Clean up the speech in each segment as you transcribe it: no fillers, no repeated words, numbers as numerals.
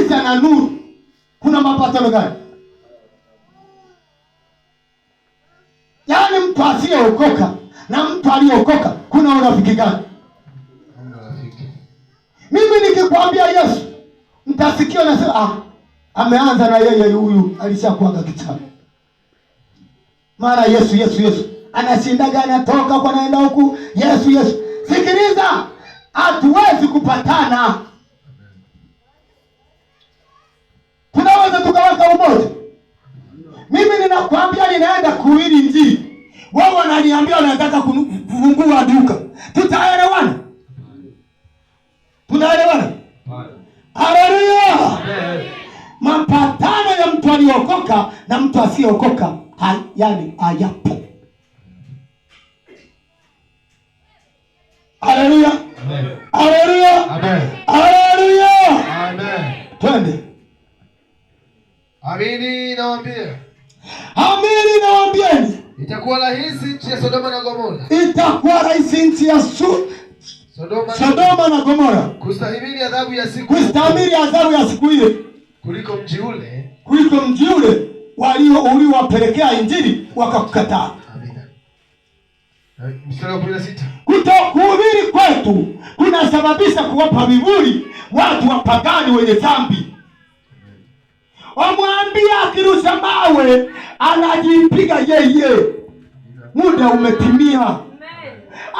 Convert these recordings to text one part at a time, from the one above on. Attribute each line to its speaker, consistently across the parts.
Speaker 1: giza na nuru, kuna mapatano gani? Yaani mtu asiyeokoka na mtu aliyeokoka kuna urafiki gani? Mimi nikikwambia Yesu, mtasikia nasema ameanza na yeye huyu alishakuaga kichana. Mara Yesu Yesu Yesu. Anashindaga anatoka kwa naenda huku. Yesu Yesu. Sikiliza, hatuwezi kupatana. Tunaweza tukaweka umoja. Mimi ninakwambia ninaenda kuhubiri Injili. Wao wananiambia wanataka kufungua duka. Tutaelewana? Tunaelewana? Haleluya! Mapatano ya mtu aliokoka na mtu asiyeokoka yani hayapo. Haleluya! Haleluya! Haleluya!
Speaker 2: Amen.
Speaker 1: Twende.
Speaker 2: Amini
Speaker 1: nawaambieni.
Speaker 2: Itakuwa rahisi nchi ya Sodoma na Gomora.
Speaker 1: Itakuwa rahisi nchi ya Sodoma na Gomora
Speaker 2: kustahimili adhabu ya siku
Speaker 1: ile
Speaker 2: kuliko mji ule
Speaker 1: uliowapelekea Injili wakakukataa.
Speaker 2: Amina. Mstari wa 16.
Speaker 1: Kutokuhubiri kwetu kunasababisha kuwapa vivuli watu wapagani wenye dhambi. Wamwambia akirusha mawe anajipiga yeye. Muda umetimia.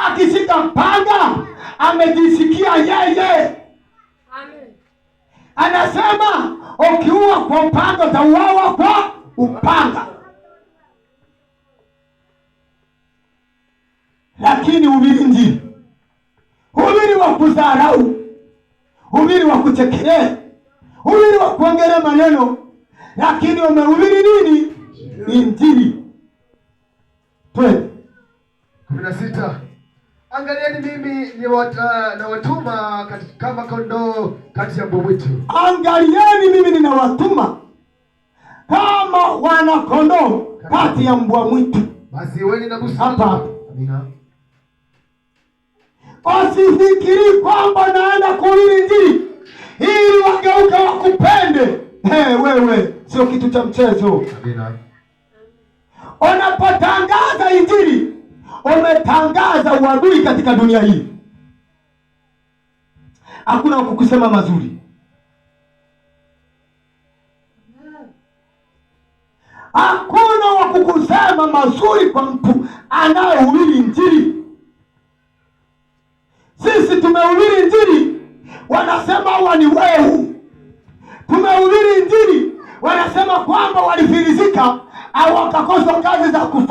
Speaker 1: Akishika mpanga amejisikia yeye. Anasema ukiua kwa upanga utauawa kwa upanga. Lakini hubiri Injili, hubiri wa kudharau, hubiri wa kuchekelea, hubiri wa kuongelea maneno, lakini umehubiri nini? Injili.
Speaker 2: 16. Angalieni mimi nawatuma kama kondoo kati ya mbwa mwitu.
Speaker 1: Angalieni mimi ninawatuma kama wana kondoo kati ya mbwa mwitu.
Speaker 2: Basi wewe na busara.
Speaker 1: Hapa.
Speaker 2: Amina.
Speaker 1: Usifikiri kwamba naenda kuhubiri Injili ili wageuka wakupende. Wewe sio kitu cha mchezo.
Speaker 2: Amina.
Speaker 1: Unapotangaza Injili umetangaza uadui katika dunia hii. Hakuna wakukusema mazuri. Hakuna wakukusema mazuri kwa mtu anayehubiri Injili. Sisi tumehubiri Injili, wanasema hawa ni wehu. Tumehubiri Injili, wanasema kwamba walifilisika au wakakosa kazi za kufanya.